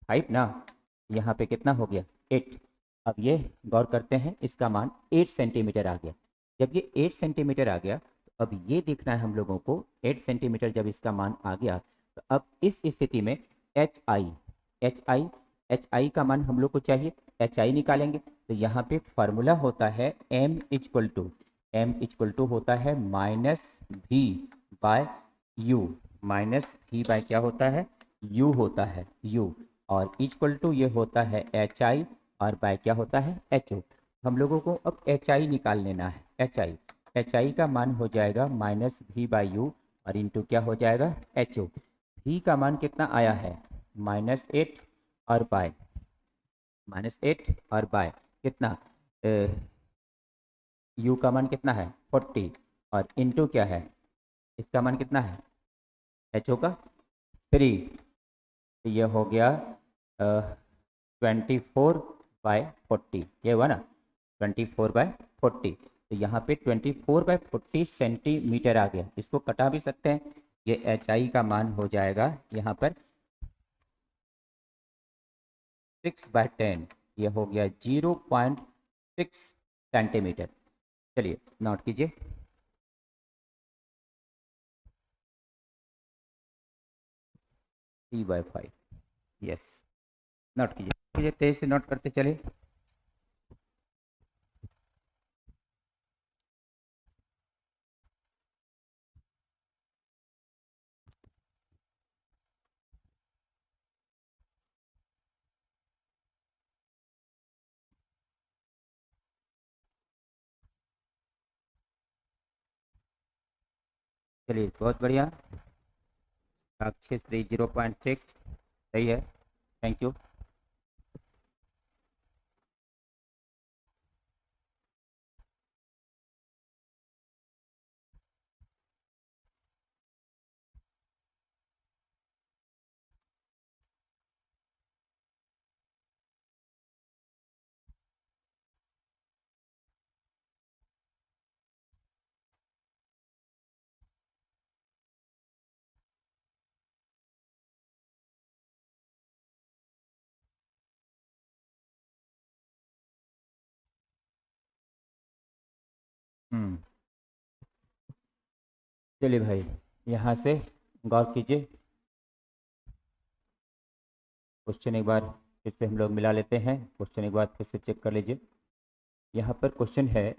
5 ना, यहाँ पे कितना हो गया 8। अब ये गौर करते हैं, इसका मान 8 सेंटीमीटर आ गया। जब ये 8 सेंटीमीटर आ गया, तो अब ये देखना है हम लोगों को 8 सेंटीमीटर जब इसका मान आ गया, तो अब इस स्थिति में H I, H I, H I का मान हम लोग को चाहिए, एच आई निकालेंगे। तो यहाँ पे फॉर्मूला होता है M equal to, M equal to होता है minus v by u, minus v by क्या होता है यू होता है, यू, और इक्वल टू ये होता है एच आई, और बाय क्या होता है एच ओ। हम लोगों को अब एच आई निकाल लेना है, एच आई, एच आई का मान हो जाएगा माइनस भी बाई यू, और इंटू क्या हो जाएगा एच ओ। भी का मान कितना आया है -8, और बाय -8 और बाय कितना, यू का मान कितना है 40, और इंटू क्या है इसका मान कितना है एच ओ का 3। तो ये हो गया 24/40, ये हुआ ना 24/40। तो यहाँ पे 24/40 सेंटीमीटर आ गया, इसको कटा भी सकते हैं। ये एच आई का मान हो जाएगा यहाँ पर 6/10, ये हो गया 0.6 सेंटीमीटर। चलिए नोट कीजिए, 3/5, यस, नोट कीजिए, तेज से नोट करते चलिए। चलिए बहुत बढ़िया, साक्षी श्री 0.6 सही है, थैंक यू। चलिए भाई, यहाँ से गौर कीजिए। क्वेश्चन एक बार फिर से हम लोग मिला लेते हैं। क्वेश्चन एक बार फिर से चेक कर लीजिए। यहाँ पर क्वेश्चन है,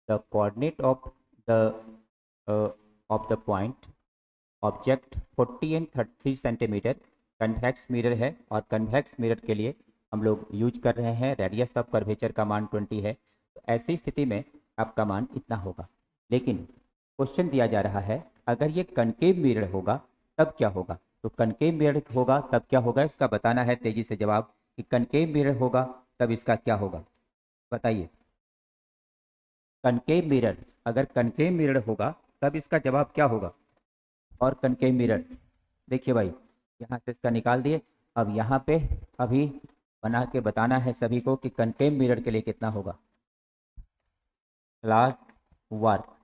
the coordinate of the point object 40 and 30 centimetre convex mirror है, और कन्वेक्स मिरर के लिए हम लोग यूज कर रहे हैं रेडियस ऑफ कर्वेचर का मान 20 है। तो ऐसी स्थिति में आपका मान इतना होगा। लेकिन क्वेश्चन दिया जा रहा है, अगर ये कनकेव मिरर होगा तब क्या होगा। तो कनकेव मिरर होगा तब क्या होगा, इसका बताना है तेजी से जवाब कि कनकेव मिरर होगा तब इसका क्या होगा। बताइए, कनकेव मिरर, अगर कनकेव मिरर होगा तब इसका जवाब क्या होगा। और कनकेव मिरर, देखिए भाई, यहाँ से इसका निकाल दिए। अब यहाँ पे अभी बना के बताना है सभी को कि कनकेव मिरर के लिए कितना होगा। क्लास वर्क,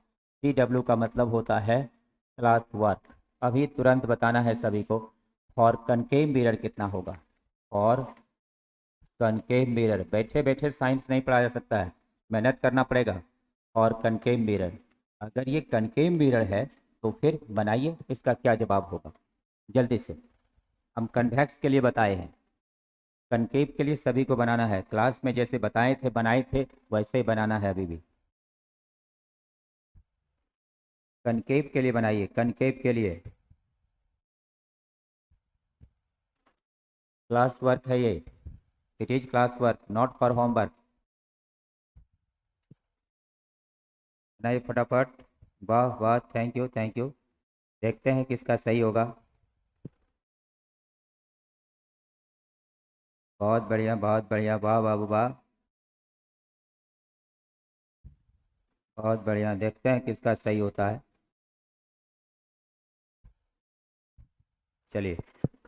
CW का मतलब होता है क्लास वर्क। अभी तुरंत बताना है सभी को फॉर कनकेव मिरर कितना होगा। और कनकेव मिरर, बैठे बैठे साइंस नहीं पढ़ा जा सकता है, मेहनत करना पड़ेगा। और कनकेव मिरर, अगर ये कनकेव मिरर है तो फिर बनाइए इसका क्या जवाब होगा जल्दी से। हम कन्वेक्स के लिए बताए हैं, कनकेव के लिए सभी को बनाना है। क्लास में जैसे बनाए थे वैसे ही बनाना है अभी भी। कनकेव के लिए बनाइए, कनकेव के लिए क्लास वर्क है ये, it is class work not for homework. बनाइए फटाफट। वाह वाह, थैंक यू थैंक यू। देखते हैं किसका सही होगा। बहुत बढ़िया बहुत बढ़िया, वाह बाबू वाह, बहुत बढ़िया। देखते हैं किसका सही होता है। चलिए,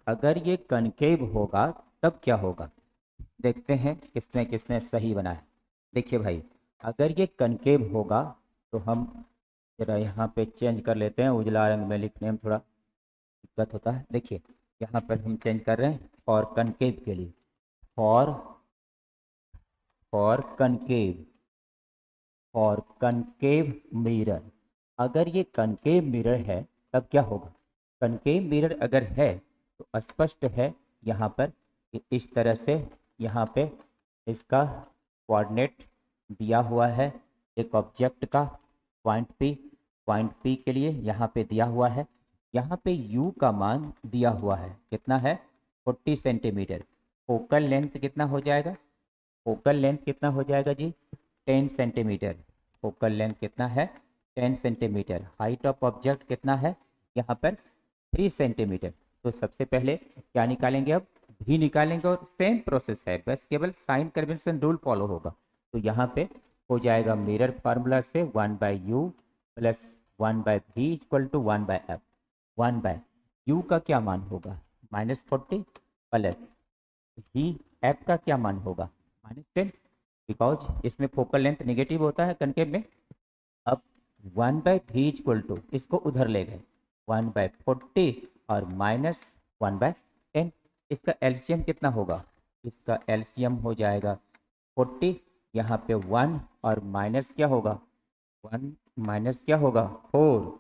अगर ये कनकेव होगा तब क्या होगा, देखते हैं किसने किसने सही बनाया। देखिए भाई, अगर ये कनकेव होगा तो हम जरा यहाँ पे चेंज कर लेते हैं, उजला रंग में लिखने में थोड़ा दिक्कत होता है। देखिए, यहाँ पर हम चेंज कर रहे हैं और कनकेव के लिए, फॉर फॉर कनकेव, और कनकेव मिरर। अगर ये कनकेव मिरर है तब क्या होगा। कनकेव मिरर अगर है तो स्पष्ट है यहाँ पर कि इस तरह से यहाँ पे इसका कोऑर्डिनेट दिया हुआ है एक ऑब्जेक्ट का, पॉइंट पी के लिए यहाँ पे दिया हुआ है। यहाँ पे यू का मान दिया हुआ है, कितना है 40 सेंटीमीटर। फोकल लेंथ कितना हो जाएगा, फोकल लेंथ कितना हो जाएगा जी 10 सेंटीमीटर। फोकल लेंथ कितना है 10 सेंटीमीटर। हाइट ऑफ ऑब्जेक्ट कितना है यहाँ पर 3 सेंटीमीटर। तो सबसे पहले क्या निकालेंगे, अब भी निकालेंगे, और सेम प्रोसेस है, बस केवल साइन कन्वेंशन रूल फॉलो होगा। तो यहाँ पे हो जाएगा मिरर फार्मूला से 1/u plus 1/v equal to 1/f। 1/u का क्या मान होगा -40 प्लस ही एफ का क्या मान होगा -10, बिकॉज इसमें फोकल लेंथ नेगेटिव होता है कनकेव में। अब 1/v इक्वल टू, इसको उधर ले गए, 1/40 और -1/10। इसका एलसीएम कितना होगा, इसका एलसीएम हो जाएगा 40, यहाँ पे 1 और माइनस क्या होगा, 1 माइनस क्या होगा 4,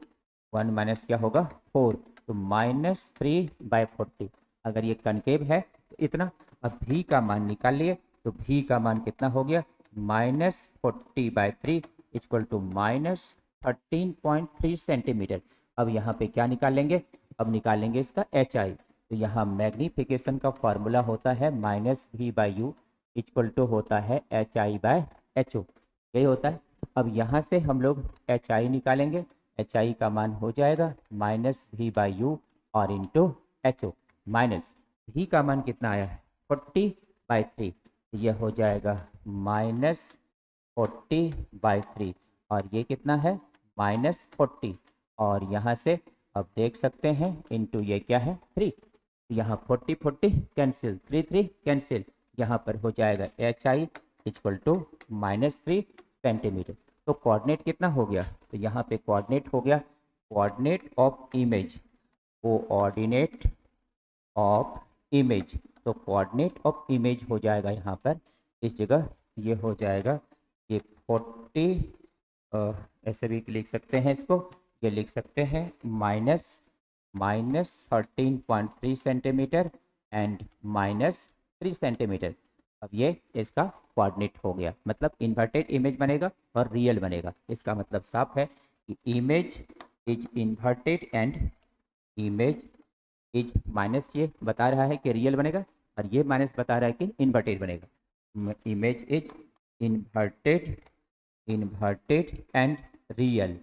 1 माइनस क्या होगा 4, तो -3/40। अगर ये कनकेव है तो इतना। अब भी का मान निकाल लिए, तो भी का मान कितना हो गया -40/3 इक्वल टू -13.3 सेंटीमीटर। अब यहाँ पे क्या निकालेंगे, अब निकालेंगे इसका HI। तो यहाँ मैग्नीफिकेशन का फॉर्मूला होता है -v/u इक्वल टू होता है HI/HO, यही होता है। अब यहाँ से हम लोग HI निकालेंगे, HI का मान हो जाएगा -v/u और इंटू HO। माइनस v का मान कितना आया है 40/3, यह हो जाएगा -40/3, और ये कितना है -40, और यहाँ से अब देख सकते हैं इंटू ये क्या है 3, यहाँ 40 40 कैंसिल, 3 3 कैंसिल, यहाँ पर हो जाएगा HI इक्वल टू -3 सेंटीमीटर। तो कोऑर्डिनेट कितना हो गया, तो यहाँ पे कोऑर्डिनेट हो गया, coordinate of image, coordinate of image. तो कोऑर्डिनेट ऑफ इमेज हो जाएगा यहाँ पर इस जगह, ये हो जाएगा ये 40 ऐसे भी लिख सकते हैं इसको, ये लिख सकते हैं -13.3 सेंटीमीटर एंड -3 सेंटीमीटर। अब ये इसका कोऑर्डिनेट हो गया, मतलब इन्वर्टेड इमेज बनेगा और रियल बनेगा। इसका मतलब साफ है कि image is inverted and image is minus, ये बता रहा है कि रियल बनेगा, और ये माइनस बता रहा है कि इन्वर्टेड बनेगा। Image is inverted inverted and real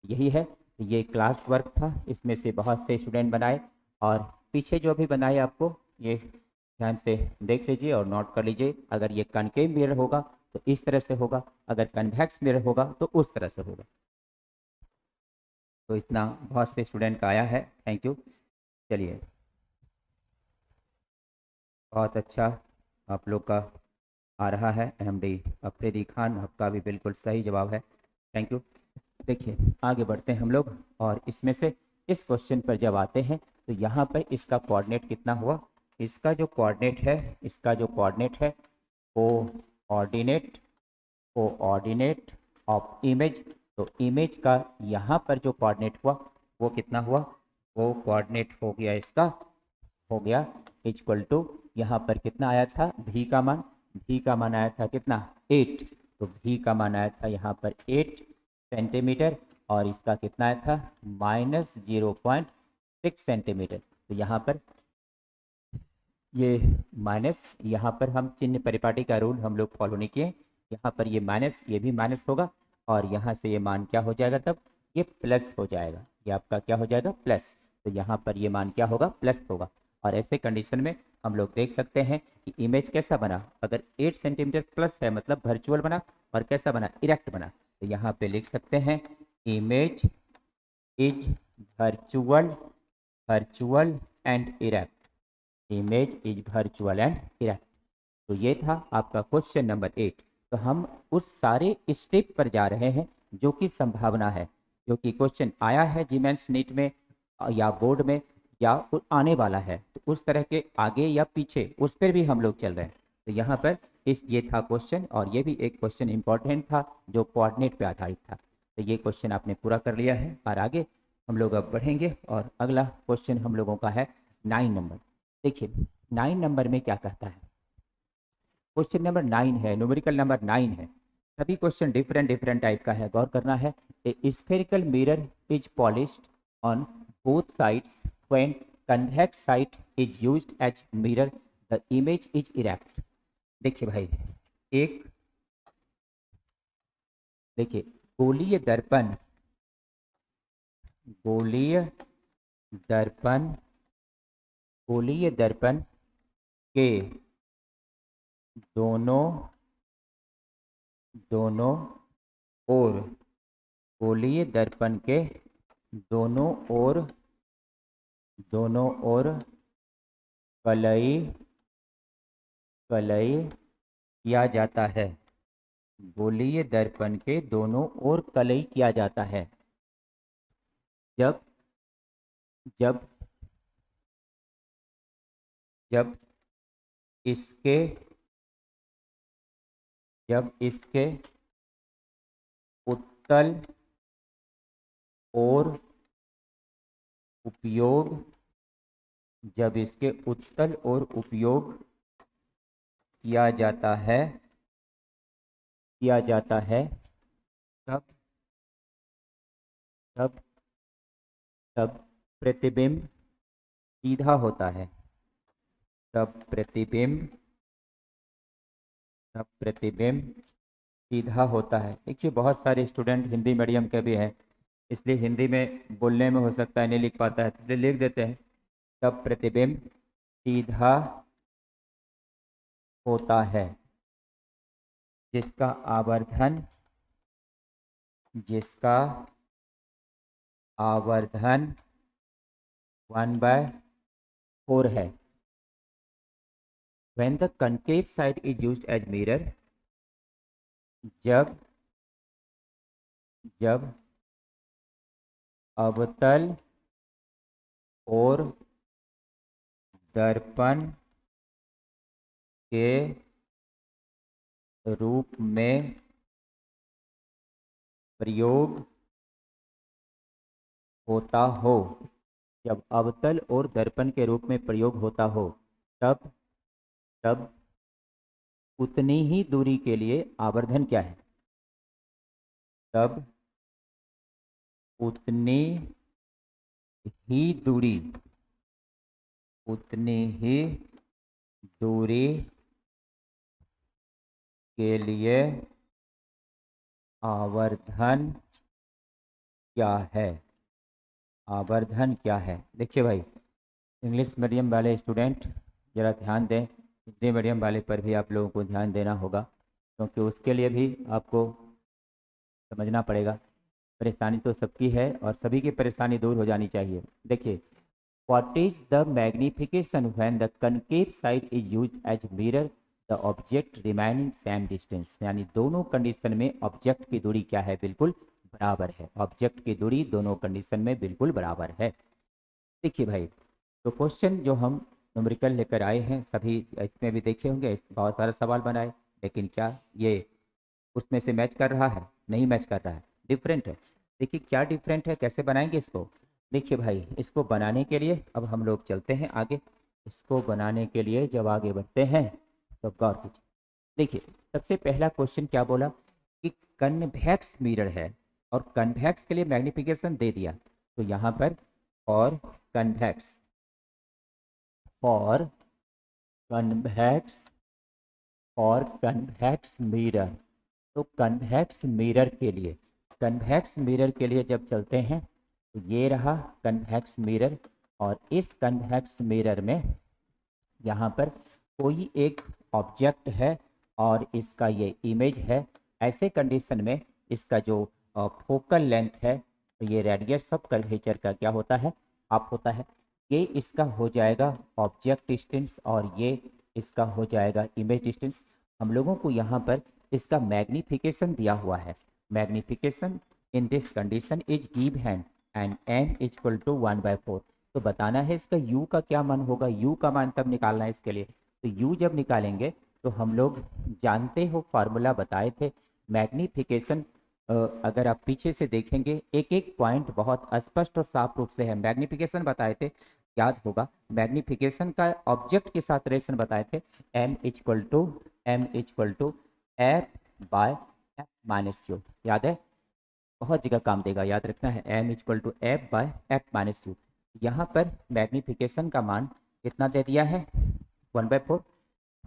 यही है। ये क्लास वर्क था, इसमें से बहुत से स्टूडेंट बनाए, और पीछे जो भी बनाए आपको ये ध्यान से देख लीजिए और नोट कर लीजिए। अगर ये कनकेव मिरर होगा तो इस तरह से होगा, अगर कन्वेक्स मिरर होगा तो उस तरह से होगा। तो इतना बहुत से स्टूडेंट का आया है, थैंक यू। चलिए, बहुत अच्छा आप लोग का आ रहा है। एमडी अफरीदी खान, आपका भी बिल्कुल सही जवाब है, थैंक यू। देखिए, आगे बढ़ते हैं हम लोग, और इसमें से इस क्वेश्चन पर जब आते हैं तो यहाँ पर इसका कोऑर्डिनेट कितना हुआ। इसका जो कोऑर्डिनेट है कोऑर्डिनेट कोऑर्डिनेट ऑफ इमेज, तो इमेज का यहाँ पर जो कोऑर्डिनेट हुआ वो कितना हुआ, वो कोऑर्डिनेट हो गया इसका, हो गया इक्वल टू, यहाँ पर कितना आया था भी का मान आया था कितना 8, तो भी का मान आया था यहाँ पर 8 सेंटीमीटर, और इसका कितना आया था -0.6 सेंटीमीटर। तो यहाँ पर ये माइनस, यहाँ पर हम चिन्ह परिपाटी का रूल हम लोग फॉलो नहीं किए, यहाँ पर ये माइनस, ये भी माइनस होगा, और यहाँ से ये मान क्या हो जाएगा, तब ये प्लस हो जाएगा, ये आपका क्या हो जाएगा प्लस। तो यहाँ पर ये मान क्या होगा, प्लस होगा। और ऐसे कंडीशन में हम लोग देख सकते हैं कि इमेज कैसा बना, अगर 8 सेंटीमीटर प्लस है मतलब वर्चुअल बना, और कैसा बना, इरेक्ट बना। तो यहाँ पे लिख सकते हैं image is virtual virtual and erect, image is virtual and erect. तो ये था आपका क्वेश्चन नंबर 8। तो हम उस सारे स्टेप पर जा रहे हैं जो कि संभावना है, जो कि क्वेश्चन आया है जीमेंस नीट में या बोर्ड में, या आने वाला है, तो उस तरह के आगे या पीछे उस पर भी हम लोग चल रहे हैं। तो यहाँ पर ये था क्वेश्चन, और ये भी एक क्वेश्चन इंपॉर्टेंट था जो कोऑर्डिनेट पे आधारित था। तो ये क्वेश्चन आपने पूरा कर लिया है, और आगे हम लोग अब बढ़ेंगे, और अगला क्वेश्चन हम लोगों का है 9 नंबर। देखिए 9 नंबर में क्या कहता है, क्वेश्चन नंबर 9 है, न्यूमेरिकल नंबर 9 है। सभी क्वेश्चन डिफरेंट डिफरेंट टाइप का है, गौर करना है। A spherical mirror is polished on both sides when convex side is used as mirror, the image is erect. देखिए भाई, एक देखिए गोलीय दर्पण, गोलीय दर्पण गोलीय दर्पण के दोनों दोनों ओर, गोलीय दर्पण के दोनों ओर कलई कलई किया जाता है, गोलीय दर्पण के दोनों ओर कलई किया जाता है। जब जब जब इसके जब इसके उत्तल और उपयोग जब इसके उत्तल और उपयोग किया जाता है, तब तब तब प्रतिबिंब सीधा होता है, तब प्रतिबिंब सीधा होता है। देखिए, बहुत सारे स्टूडेंट हिंदी मीडियम के भी हैं, इसलिए हिंदी में बोलने में हो सकता है नहीं लिख पाता है, इसलिए लिख देते हैं तब प्रतिबिंब सीधा होता है, जिसका आवर्धन जिसका आवर्धन 1/4 है। When the concave side is used as mirror, जब जब अवतल और दर्पण के रूप में प्रयोग होता हो, जब अवतल और दर्पण के रूप में प्रयोग होता हो, तब तब उतनी ही दूरी के लिए आवर्धन क्या है? तब उतनी ही दूरी, उतनी ही दूरी के लिए आवर्धन क्या है? आवर्धन क्या है? देखिए भाई, इंग्लिश मीडियम वाले स्टूडेंट ज़रा ध्यान दें, हिंदी मीडियम वाले पर भी आप लोगों को ध्यान देना होगा, क्योंकि उसके लिए भी आपको समझना पड़ेगा। परेशानी तो सबकी है और सभी की परेशानी दूर हो जानी चाहिए। देखिए, what is the magnification when the concave side is used as mirror, the object remaining same distance, यानी दोनों कंडीशन में ऑब्जेक्ट की दूरी क्या है? बिल्कुल बराबर है। ऑब्जेक्ट की दूरी दोनों कंडीशन में बिल्कुल बराबर है। देखिए भाई, तो क्वेश्चन जो हम न्यूमेरिकल लेकर आए हैं, सभी इसमें भी देखे होंगे, बहुत सारा सवाल बनाए, लेकिन क्या ये उसमें से मैच कर रहा है? नहीं मैच कर रहा है, डिफरेंट है। देखिए क्या डिफरेंट है, कैसे बनाएंगे इसको? देखिए भाई, इसको बनाने के लिए अब हम लोग चलते हैं आगे। इसको बनाने के लिए जब आगे बढ़ते हैं तो गौर कीजिए। देखिए, सबसे पहला क्वेश्चन क्या बोला कि कन्वेक्स मिरर है और कन्वेक्स के लिए मैग्निफिकेशन दे दिया, तो यहाँ पर और कन्वेक्स, और कन्वेक्स और कन्वेक्स मिरर, तो कन्वेक्स मिरर के लिए, कन्वेक्स मिरर के लिए जब चलते हैं तो ये रहा कन्वेक्स मिरर, और इस कन्वेक्स मिरर में यहाँ पर कोई एक ऑब्जेक्ट है और इसका ये इमेज है। ऐसे कंडीशन में इसका जो फोकल लेंथ है, तो ये रेडियस ऑफ कर्वेचर का क्या होता है? आप होता है। ये इसका हो जाएगा ऑब्जेक्ट डिस्टेंस और ये इसका हो जाएगा इमेज डिस्टेंस। हम लोगों को यहाँ पर इसका मैग्निफिकेशन दिया हुआ है। Magnification in this condition is given and n is equal to 1/4। तो बताना है इसका u का क्या मान होगा। u का मान तब निकालना है इसके लिए। तो u जब निकालेंगे तो हम लोग जानते हो, फार्मूला बताए थे मैग्निफिकेशन। अगर आप पीछे से देखेंगे, एक एक पॉइंट बहुत स्पष्ट और साफ रूप से है। मैग्निफिकेशन बताए थे, याद होगा, मैग्निफिकेशन का ऑब्जेक्ट के साथ रिलेशन बताए थे, m इक्वल टू f/f-u। याद है, बहुत जगह काम देगा, याद रखना है, m=f/f-u। यहाँ पर मैग्निफिकेशन का मान कितना दे दिया है? 1/4।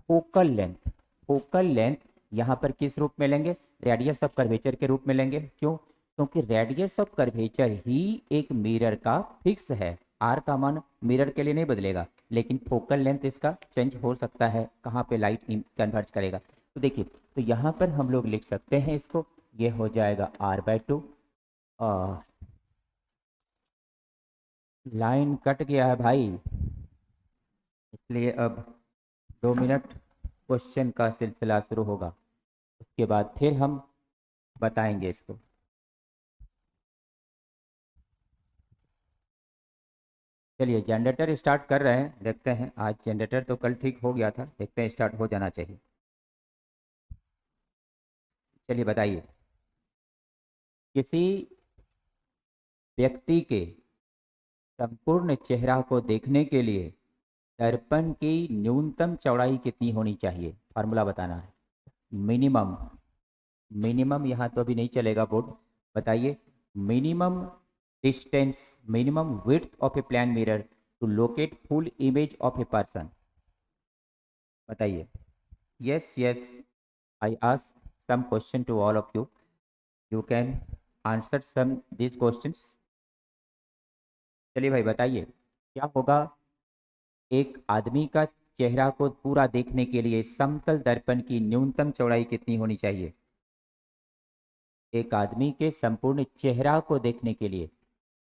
फोकल लेंथ, फोकल लेंथ यहाँ पर किस रूप में लेंगे? रेडियस ऑफ कर्वेचर के रूप में लेंगे। क्यों? क्योंकि रेडियस ऑफ कर्वेचर ही एक मिरर का फिक्स है। आर का मान मिरर के लिए नहीं बदलेगा, लेकिन फोकल लेंथ इसका चेंज हो सकता है, कहाँ पे लाइट कन्वर्ज करेगा। तो देखिए, तो यहाँ पर हम लोग लिख सकते हैं इसको, ये हो जाएगा r/2। लाइन कट गया है भाई, इसलिए अब 2 मिनट क्वेश्चन का सिलसिला शुरू होगा, उसके बाद फिर हम बताएंगे इसको। चलिए जनरेटर स्टार्ट कर रहे हैं, देखते हैं। आज जनरेटर तो कल ठीक हो गया था, देखते हैं, स्टार्ट हो जाना चाहिए। चलिए बताइए, किसी व्यक्ति के संपूर्ण चेहरा को देखने के लिए दर्पण की न्यूनतम चौड़ाई कितनी होनी चाहिए? फार्मूला बताना है। मिनिमम, मिनिमम यहाँ तो अभी नहीं चलेगा बोर्ड, बताइए। Minimum distance, minimum width of a plan mirror to locate full image of a person, बताइए। Yes yes, I ask some question to all of you. You can answer some these questions. चलिए भाई बताइए, क्या होगा? एक आदमी का चेहरा को पूरा देखने के लिए समतल दर्पण की न्यूनतम चौड़ाई कितनी होनी चाहिए? एक आदमी के संपूर्ण चेहरा को देखने के लिए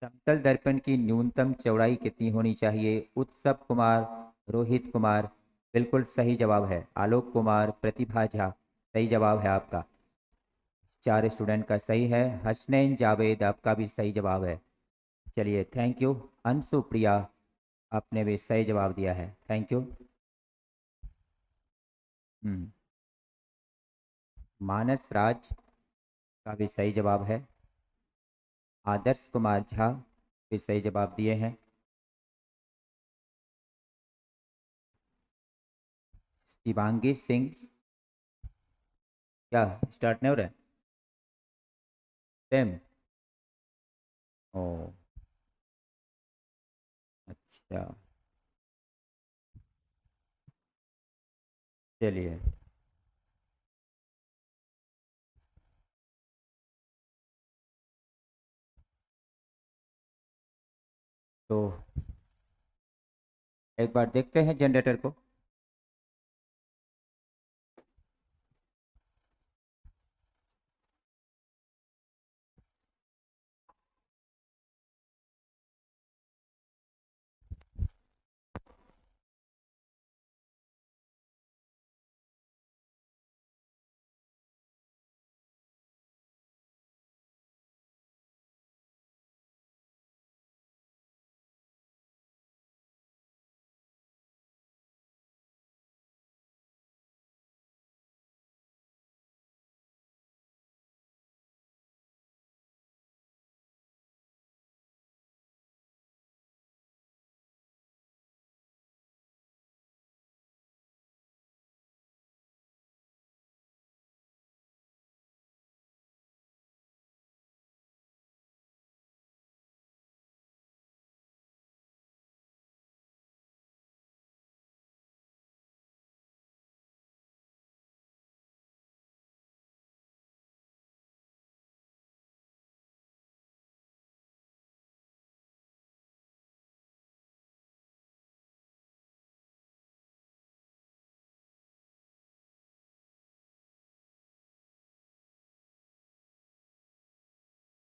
समतल दर्पण की न्यूनतम चौड़ाई कितनी होनी चाहिए? उत्सव कुमार, रोहित कुमार, बिल्कुल सही जवाब है। आलोक कुमार, प्रतिभा झा, सही जवाब है आपका। 4 स्टूडेंट का सही है। हसनैन जावेद, आपका भी सही जवाब है। चलिए थैंक यू। अंशु प्रिया, आपने भी सही जवाब दिया है, थैंक यू। हम्म, मानस राज, का भी सही जवाब है। आदर्श कुमार झा भी सही जवाब दिए हैं। शिवांगी सिंह, क्या स्टार्ट नहीं हो रहा है? सेम। ओ, अच्छा, चलिए। तो एक बार देखते हैं जनरेटर को।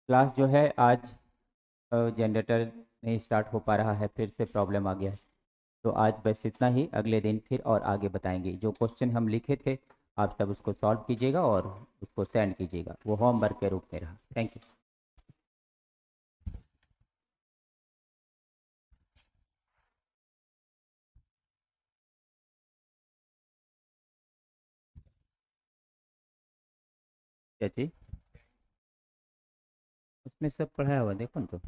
क्लास जो है आज जनरेटर नहीं स्टार्ट हो पा रहा है, फिर से प्रॉब्लम आ गया है। तो आज बस इतना ही, अगले दिन फिर और आगे बताएंगे। जो क्वेश्चन हम लिखे थे आप सब उसको सॉल्व कीजिएगा और उसको सेंड कीजिएगा, वो होमवर्क के रूप में रहा। Thank you. चाची, उसमें सब पढ़ाया हुआ देखो ना तो।